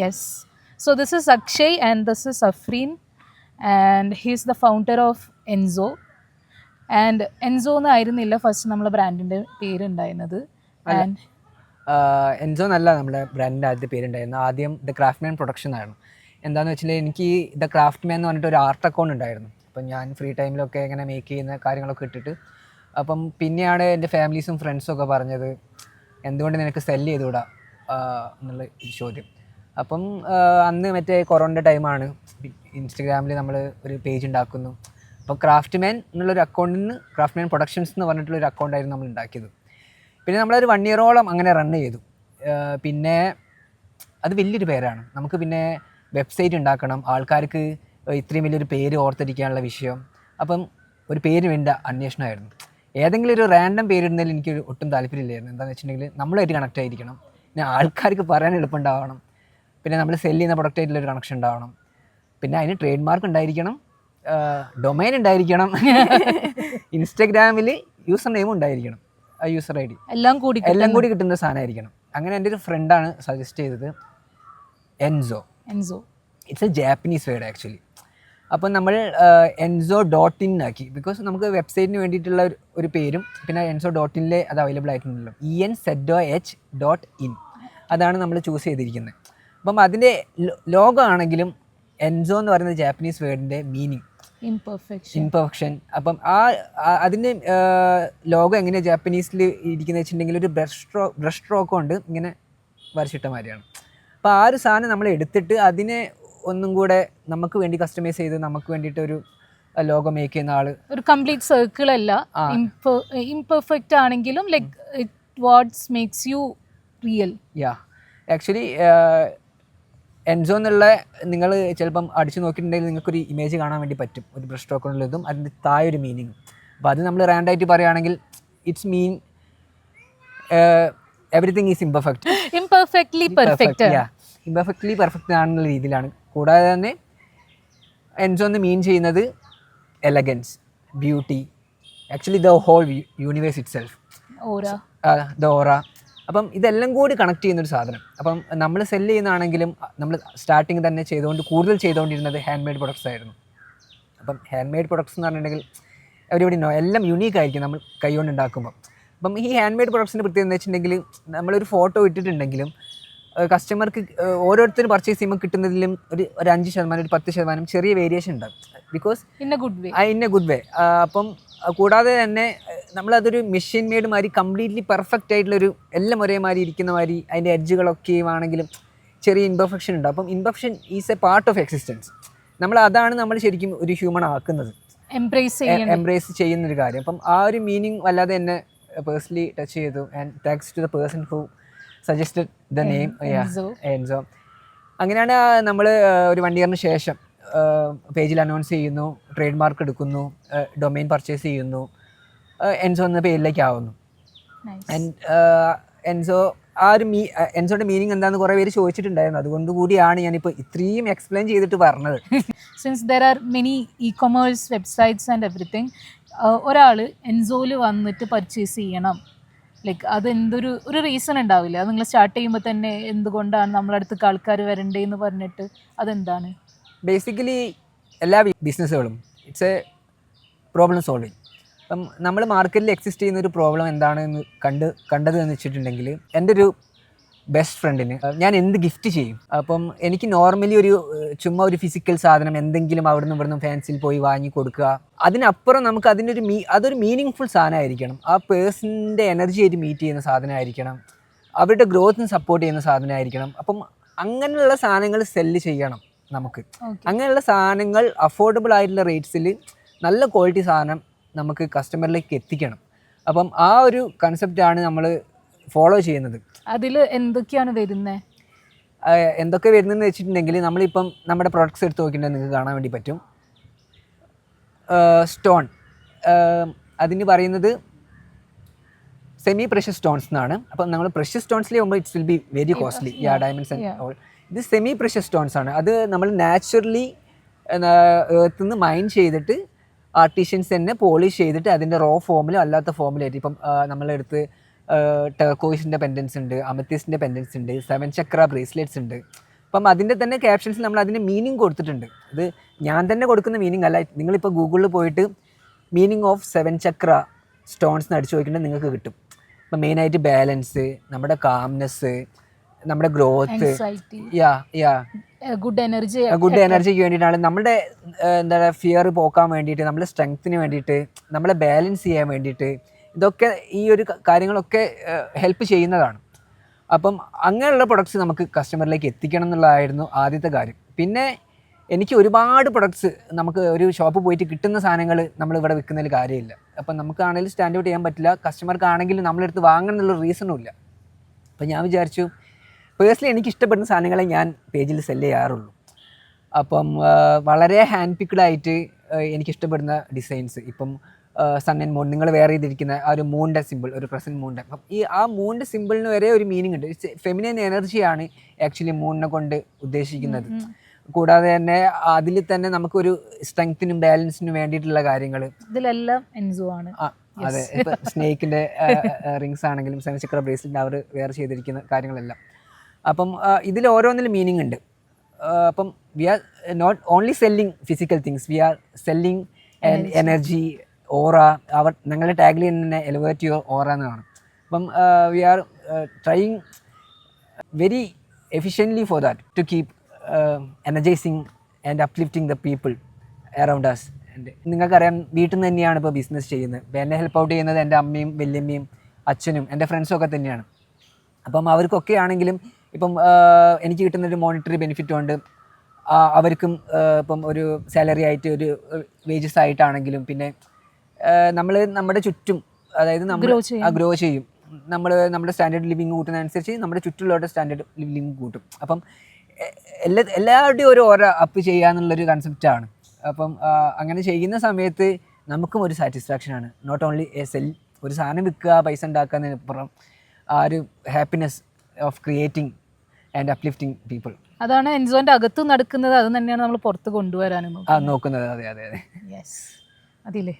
Yes. So this is Akshay and this is Afreen, and he's the founder of Enzo. And Enzo എന്ന് ആയിരുന്നില്ല first നമ്മളെ ബ്രാൻഡിൻ്റെ പേരുണ്ടായിരുന്നത്. അല്ല, and Enzo എന്നല്ല നമ്മുടെ ബ്രാൻഡിൻ്റെ ആദ്യത്തെ പേരുണ്ടായിരുന്നു. ആദ്യം ദ ക്രാഫ്റ്റ്മാൻ പ്രൊഡക്ഷൻ ആയിരുന്നു. എന്താണെന്ന് വെച്ചാൽ എനിക്ക് ദ ക്രാഫ്റ്റ്മാൻ എന്ന് പറഞ്ഞിട്ട് ഒരു ആർട്ട് അക്കൗണ്ട് ഉണ്ടായിരുന്നു. അപ്പം ഞാൻ ഫ്രീ ടൈമിലൊക്കെ ഇങ്ങനെ മേക്ക് ചെയ്യുന്ന കാര്യങ്ങളൊക്കെ ഇട്ടിട്ട് അപ്പം പിന്നെയാണ് എൻ്റെ ഫാമിലീസും ഫ്രണ്ട്സും ഒക്കെ പറഞ്ഞത് എന്തുകൊണ്ട് നിനക്ക് സെല്ല് ചെയ്തുകൂടാ എന്നുള്ള ചോദ്യം. അപ്പം അന്ന് മറ്റേ കൊറോണയുടെ ടൈമാണ്. ഇൻസ്റ്റഗ്രാമിൽ നമ്മൾ ഒരു പേജ് ഉണ്ടാക്കുന്നു. അപ്പോൾ ക്രാഫ്റ്റ്മാൻ എന്നുള്ളൊരു അക്കൗണ്ടിൽ നിന്ന് ക്രാഫ്റ്റ്മാൻ പ്രൊഡക്ഷൻസ് എന്ന് പറഞ്ഞിട്ടുള്ളൊരു അക്കൗണ്ടായിരുന്നു നമ്മൾ ഉണ്ടാക്കിയത്. പിന്നെ നമ്മളൊരു 1 ഇയറോളം അങ്ങനെ റൺ ചെയ്തു. പിന്നെ അത് വലിയൊരു പേരാണ്. നമുക്ക് പിന്നെ വെബ്സൈറ്റ് ഉണ്ടാക്കണം, ആൾക്കാർക്ക് ഇത്രയും വലിയൊരു പേര് ഓർത്തിരിക്കാനുള്ള വിഷയം. അപ്പം ഒരു പേര് വേണ്ട അന്വേഷണമായിരുന്നു. ഏതെങ്കിലും ഒരു റാൻഡം പേരിടുന്നതിൽ എനിക്ക് ഒട്ടും താല്പര്യമില്ലായിരുന്നു. എന്താണെന്ന് വെച്ചിട്ടുണ്ടെങ്കിൽ നമ്മളായിട്ട് കണക്റ്റ് ആയിരിക്കണം, പിന്നെ ആൾക്കാർക്ക് പറയാൻ എളുപ്പമുണ്ടാവണം, പിന്നെ നമ്മൾ സെല്ല് ചെയ്യുന്ന പ്രൊഡക്റ്റായിട്ടുള്ളൊരു കണക്ഷൻ ഉണ്ടാവണം, പിന്നെ അതിന് ട്രേഡ് മാർക്ക് ഉണ്ടായിരിക്കണം, ഡൊമൈൻ ഉണ്ടായിരിക്കണം, ഇൻസ്റ്റഗ്രാമിൽ യൂസർ നെയിം ഉണ്ടായിരിക്കണം, യൂസർ ഐ ഡി എല്ലാം കൂടി കിട്ടുന്ന സാധനമായിരിക്കണം. അങ്ങനെ എൻ്റെ ഒരു ഫ്രണ്ടാണ് സജസ്റ്റ് ചെയ്തത് Enzo. It's A Japanese word actually. അപ്പം നമ്മൾ enzo.in ആക്കി. ബിക്കോസ് നമുക്ക് വെബ്സൈറ്റിന് വേണ്ടിയിട്ടുള്ള ഒരു പേരും പിന്നെ enzo.in അത് അവൈലബിൾ ആയിട്ടുണ്ടല്ലോ. enzoh.in അതാണ് നമ്മൾ ചൂസ് ചെയ്തിരിക്കുന്നത്. അപ്പം അതിൻ്റെ ലോഗോ ആണെങ്കിലും എൻസോ എന്ന് പറയുന്ന ജാപ്പനീസ് വേർഡിൻ്റെ മീനിങ് ഇംപെർഫെക്ഷൻ. അപ്പം അതിൻ്റെ ലോഗോ എങ്ങനെയാണ് ജാപ്പനീസിൽ ഇരിക്കുന്നത് വെച്ചിട്ടുണ്ടെങ്കിൽ ഒരു ബ്രഷ് സ്ട്രോക്ക് കൊണ്ട് ഇങ്ങനെ വരച്ചിട്ട മാതിരിയാണ്. അപ്പോൾ ആ ഒരു സാധനം നമ്മൾ എടുത്തിട്ട് അതിനെ ഒന്നും കൂടെ നമുക്ക് വേണ്ടി കസ്റ്റമൈസ് ചെയ്ത് നമുക്ക് വേണ്ടിയിട്ട് ഒരു ലോഗോ മേക്ക് ചെയ്യുന്ന ആള്. ഒരു കംപ്ലീറ്റ് സർക്കിൾ അല്ല, ഇംപെർഫെക്റ്റ് ആണെങ്കിലും like it what's makes you real. Yeah actually Enso എന്നുള്ള നിങ്ങൾ ചിലപ്പം അടിച്ചു നോക്കിയിട്ടുണ്ടെങ്കിൽ നിങ്ങൾക്കൊരു ഇമേജ് കാണാൻ വേണ്ടി പറ്റും, ഒരു ബ്രഷ് സ്ട്രോക്ക് ഉള്ളതും അതിൻ്റെ താഴെ ഒരു മീനിങ്. അപ്പോൾ അത് നമ്മൾ റാൻഡായിട്ട് പറയുകയാണെങ്കിൽ it's mean everything is imperfectly perfect ആണെന്നുള്ള രീതിയിലാണ്. കൂടാതെ തന്നെ എൻസോ എന്ന് മീൻ ചെയ്യുന്നത് elegance, beauty, actually the whole universe itself, the aura. അപ്പം ഇതെല്ലാം കൂടി കണക്ട് ചെയ്യുന്നൊരു സാധനം. അപ്പം നമ്മൾ സെല്ല് ചെയ്യുന്നതാണെങ്കിലും നമ്മൾ സ്റ്റാർട്ടിങ് തന്നെ കൂടുതൽ ചെയ്തുകൊണ്ടിരുന്നത് ഹാൻഡ് മെയ്ഡ് പ്രൊഡക്ട്സ് ആയിരുന്നു. അപ്പം ഹാൻഡ് മെയ്ഡ് പ്രൊഡക്ട്സ് എന്ന് പറഞ്ഞിട്ടുണ്ടെങ്കിൽ എവരിബഡി നോ എല്ലാം യുണീക്ക് ആയിരിക്കും നമ്മൾ കൈകൊണ്ട് ഉണ്ടാക്കുമ്പോൾ. അപ്പം ഈ ഹാൻഡ് മെയ്ഡ് പ്രൊഡക്ട്സിൻ്റെ പ്രത്യേകത എന്ന് വെച്ചിട്ടുണ്ടെങ്കിൽ നമ്മളൊരു ഫോട്ടോ ഇട്ടിട്ടുണ്ടെങ്കിലും കസ്റ്റമർക്ക് ഓരോരുത്തരും പർച്ചേസ് ചെയ്യുമ്പോൾ കിട്ടുന്നതിലും ഒരു 5% ഒരു 10% ചെറിയ വേരിയേഷൻ ഉണ്ടാകും. Because in A good way. അപ്പം കൂടാതെ തന്നെ നമ്മളതൊരു മെഷീൻ മെയ്ഡ് മാതിരി കംപ്ലീറ്റ്ലി പെർഫെക്റ്റ് ആയിട്ടുള്ളൊരു എല്ലാം ഒരേ മാതിരി ഇരിക്കുന്ന മാതിരി അതിൻ്റെ എഡ്ജുകളൊക്കെയും ആണെങ്കിലും ചെറിയ ഇംപെർഫെക്ഷൻ ഉണ്ട്. അപ്പം imperfection is A part of existence. അതാണ് നമ്മൾ ശരിക്കും ഒരു ഹ്യൂമൺ ആക്കുന്നത്, എംബ്രേസ് ചെയ്യുന്നൊരു കാര്യം. അപ്പം ആ ഒരു മീനിങ് വല്ലാതെ എന്നെ പേഴ്സണലി ടച്ച് ചെയ്തു. And thanks to the person who suggested the name Enso. അങ്ങനെയാണ് നമ്മൾ ഒരു 1 ഇയറിന് ശേഷം പേജിൽ അനൗൺസ് ചെയ്യുന്നു, ട്രേഡ് മാർക്ക് എടുക്കുന്നു, ഡൊമൈൻ പർച്ചേസ് ചെയ്യുന്നു, എൻസോ എന്ന പേരിലേക്ക് ആവുന്നു. ആൻഡ് എൻസോ എൻസോയുടെ മീനിങ് എന്താണെന്ന് കുറേ പേര് ചോദിച്ചിട്ടുണ്ടായിരുന്നു. അതുകൊണ്ട് കൂടിയാണ് ഞാനിപ്പോൾ ഇത്രയും എക്സ്പ്ലെയിൻ ചെയ്തിട്ട് പറഞ്ഞത്. Since there are many e-commerce websites and everything, ഒരാൾ എൻസോയിൽ വന്നിട്ട് പർച്ചേസ് ചെയ്യണം, ലൈക്ക് അത് ഒരു റീസൺ ഉണ്ടാവില്ല. അത് നിങ്ങൾ സ്റ്റാർട്ട് ചെയ്യുമ്പോൾ തന്നെ എന്തുകൊണ്ടാണ് നമ്മളടുത്തേക്ക് ആൾക്കാർ വരണ്ടേന്ന് പറഞ്ഞിട്ട് അതെന്താണ്? ബേസിക്കലി എല്ലാ ബിസിനസ്സുകളും ഇറ്റ്സ് എ പ്രോബ്ലം സോൾവിങ്. അപ്പം നമ്മൾ മാർക്കറ്റിൽ എക്സിസ്റ്റ് ചെയ്യുന്ന ഒരു പ്രോബ്ലം എന്താണെന്ന് കണ്ടത് എന്ന് വെച്ചിട്ടുണ്ടെങ്കിൽ എൻ്റെ ഒരു ബെസ്റ്റ് ഫ്രണ്ടിന് ഞാൻ എന്ത് ഗിഫ്റ്റ് ചെയ്യും. അപ്പം എനിക്ക് നോർമലി ചുമ്മാ ഒരു ഫിസിക്കൽ സാധനം എന്തെങ്കിലും അവിടുന്ന് ഇവിടുന്ന് ഫാൻസിൽ പോയി വാങ്ങി കൊടുക്കുക. അതിനപ്പുറം നമുക്ക് അതൊരു മീനിങ് ഫുൾ സാധനമായിരിക്കണം, ആ പേഴ്സണിൻ്റെ എനർജി ആയിട്ട് മീറ്റ് ചെയ്യുന്ന സാധനമായിരിക്കണം, അവരുടെ ഗ്രോത്തിന് സപ്പോർട്ട് ചെയ്യുന്ന സാധനമായിരിക്കണം. അപ്പം അങ്ങനെയുള്ള സാധനങ്ങൾ സെല്ല് ചെയ്യണം നമുക്ക്. അങ്ങനെയുള്ള സാധനങ്ങൾ അഫോർഡബിൾ ആയിട്ടുള്ള റേറ്റ്സിൽ നല്ല ക്വാളിറ്റി സാധനം നമുക്ക് കസ്റ്റമറിലേക്ക് എത്തിക്കണം. അപ്പം ആ ഒരു കൺസെപ്റ്റാണ് നമ്മൾ ഫോളോ ചെയ്യുന്നത്. അതിൽ എന്തൊക്കെയാണ് വരുന്നത്? എന്തൊക്കെ വരുന്നതെന്ന് വെച്ചിട്ടുണ്ടെങ്കിൽ നമ്മളിപ്പം നമ്മുടെ പ്രൊഡക്ട്സ് എടുത്ത് നോക്കിയിട്ടുണ്ടെങ്കിൽ നിങ്ങൾക്ക് കാണാൻ വേണ്ടി പറ്റും. സ്റ്റോൺ, അതിന് പറയുന്നത് സെമി പ്രഷ്യസ് സ്റ്റോൺസ് എന്നാണ്. അപ്പം നമ്മൾ പ്രഷ്യസ് സ്റ്റോൺസിൽ പോകുമ്പോൾ it's will be very costly. Diamonds and all. ഇത് സെമി പ്രഷ്യസ് സ്റ്റോൺസ് ആണ്. അത് നമ്മൾ നാച്ചുറലി എർത്തിൽ നിന്ന് മൈൻ ചെയ്തിട്ട് ആർട്ടിഷ്യൻസ് തന്നെ പോളിഷ് ചെയ്തിട്ട് അതിൻ്റെ റോ ഫോമിലും അല്ലാത്ത ഫോമിലായിട്ട് ഇപ്പം നമ്മളെടുത്ത് ടർക്കോയിസിൻ്റെ പെൻഡൻസ് ഉണ്ട്, അമത്തിസ്റ്റിൻ്റെ പെൻഡൻസ് ഉണ്ട്, 7 ചക്ര ബ്രേസ്ലെറ്റ്സ് ഉണ്ട്. അപ്പം അതിൻ്റെ തന്നെ ക്യാപ്ഷൻസ് നമ്മൾ അതിന് മീനിങ് കൊടുത്തിട്ടുണ്ട്. ഇത് ഞാൻ തന്നെ കൊടുക്കുന്ന മീനിങ് അല്ല. നിങ്ങളിപ്പോൾ ഗൂഗിളിൽ പോയിട്ട് മീനിങ് ഓഫ് 7 ചക്ര സ്റ്റോൺസ് എന്ന് അടിച്ചു നോക്കിയിട്ട് നിങ്ങൾക്ക് കിട്ടും. ഇപ്പം മെയിനായിട്ട് ബാലൻസ്, നമ്മുടെ കാംനെസ്, നമ്മുടെ ഗ്രോത്ത്, ഗുഡ് എനർജിക്ക് വേണ്ടിയിട്ടാണ്, നമ്മുടെ എന്താ പറയുക ഫിയർ പോക്കാൻ വേണ്ടിയിട്ട്, നമ്മുടെ സ്ട്രെങ്ത്തിന് വേണ്ടിയിട്ട്, നമ്മളെ ബാലൻസ് ചെയ്യാൻ വേണ്ടിയിട്ട്, ഇതൊക്കെ ഈ ഒരു കാര്യങ്ങളൊക്കെ ഹെൽപ്പ് ചെയ്യുന്നതാണ്. അപ്പം അങ്ങനെയുള്ള പ്രൊഡക്ട്സ് നമുക്ക് കസ്റ്റമറിലേക്ക് എത്തിക്കണം എന്നുള്ളതായിരുന്നു ആദ്യത്തെ കാര്യം. പിന്നെ എനിക്ക് ഒരുപാട് പ്രൊഡക്ട്സ് നമുക്ക് ഒരു ഷോപ്പ് പോയിട്ട് കിട്ടുന്ന സാധനങ്ങൾ നമ്മൾ ഇവിടെ വിൽക്കുന്നതിൽ കാര്യമില്ല. അപ്പം നമുക്കാണെങ്കിലും സ്റ്റാൻഡ് ഔട്ട് ചെയ്യാൻ പറ്റില്ല, കസ്റ്റമർക്കാണെങ്കിലും നമ്മളെടുത്ത് വാങ്ങണം എന്നുള്ള റീസണും ഇല്ല. അപ്പം ഞാൻ വിചാരിച്ചു പേഴ്സണലി എനിക്ക് ഇഷ്ടപ്പെടുന്ന സാധനങ്ങളെ ഞാൻ പേജിൽ സെല്ല് ചെയ്യാറുള്ളൂ. അപ്പം വളരെ ഹാൻഡ് പിക്ഡ് ആയിട്ട് എനിക്കിഷ്ടപ്പെടുന്ന ഡിസൈൻസ്, ഇപ്പം സൺ ആൻഡ് മൂൺ, നിങ്ങൾ വേറെ ചെയ്തിരിക്കുന്ന ആ ഒരു മൂണിൻ്റെ സിമ്പിൾ, ഒരു പ്രസൻറ്റ് മൂണിൻ്റെ, അപ്പം ഈ ആ മൂണിൻ്റെ സിമ്പിളിന് വരെ ഒരു മീനിങ് ഉണ്ട്. ഫെമിനൈൻ എനർജിയാണ് ആക്ച്വലി മൂണിനെ കൊണ്ട് ഉദ്ദേശിക്കുന്നത്. കൂടാതെ തന്നെ അതിൽ തന്നെ നമുക്കൊരു സ്ട്രെങ്ത്തിനും ബാലൻസിനും വേണ്ടിയിട്ടുള്ള കാര്യങ്ങൾ ഇതിലെല്ലാം എൻസോ ആണ്. അതെ, ഇപ്പം സ്നേക്കിൻ്റെ റിങ്സ് ആണെങ്കിലും 7 ചക്ര ബ്രേസ്ലെറ്റ് അവർ വേറെ ചെയ്തിരിക്കുന്ന കാര്യങ്ങളെല്ലാം. അപ്പം ഇതിൽ ഓരോന്നിലും മീനിങ് ഉണ്ട്. അപ്പം we are not only selling physical things, we are selling energy, aura. ഞങ്ങളുടെ ടാഗിൽ തന്നെ എലിവേറ്റ് യുവർ ഓറ എന്നാണ്. അപ്പം we are trying very efficiently for that to keep energising and uplifting the people around us. നിങ്ങൾക്കറിയാം, വീട്ടിൽ നിന്ന് തന്നെയാണ് ഇപ്പോൾ ബിസിനസ് ചെയ്യുന്നത്. ഇപ്പോൾ എന്നെ ഹെൽപ്പ് ഔട്ട് ചെയ്യുന്നത് എൻ്റെ അമ്മയും വല്യമ്മയും അച്ഛനും എൻ്റെ ഫ്രണ്ട്സും ഒക്കെ തന്നെയാണ്. അപ്പം അവർക്കൊക്കെ ആണെങ്കിലും ഇപ്പം എനിക്ക് കിട്ടുന്നൊരു മോണിറ്ററി ബെനിഫിറ്റ് ഉണ്ട്, അവർക്കും ഇപ്പം ഒരു സാലറി ആയിട്ട്, ഒരു വേജസ് ആയിട്ടാണെങ്കിലും, പിന്നെ നമ്മൾ നമ്മുടെ ചുറ്റും, അതായത് നമ്മൾ ഗ്രോ ചെയ്യും. നമ്മൾ നമ്മുടെ സ്റ്റാൻഡേർഡ് ലിവിങ് കൂട്ടുന്നതനുസരിച്ച് നമ്മുടെ ചുറ്റുള്ളവരുടെ സ്റ്റാൻഡേർഡ് ലിവിങ് കൂട്ടും. അപ്പം എല്ലാവരുടെയും ഒരു ഓരോ അപ്പ് ചെയ്യുക എന്നുള്ളൊരു കൺസെപ്റ്റാണ്. അപ്പം അങ്ങനെ ചെയ്യുന്ന സമയത്ത് നമുക്കും ഒരു സാറ്റിസ്ഫാക്ഷനാണ്. നോട്ട് ഓൺലി എ സെൽ, ഒരു സാധനം വിൽക്കുക, പൈസ ഉണ്ടാക്കുന്നതിനപ്പുറം ആ ഒരു happiness of creating and uplifting people. അതാണ് എൻസോൻ്റെ അകത്ത് നടക്കുന്നത്. അത് തന്നെയാണ് നമ്മൾ പുറത്ത് കൊണ്ടുവരാനും നോക്കുന്നത്. അതെ അതെ അതെ, യെസ്, അതില്ലേ.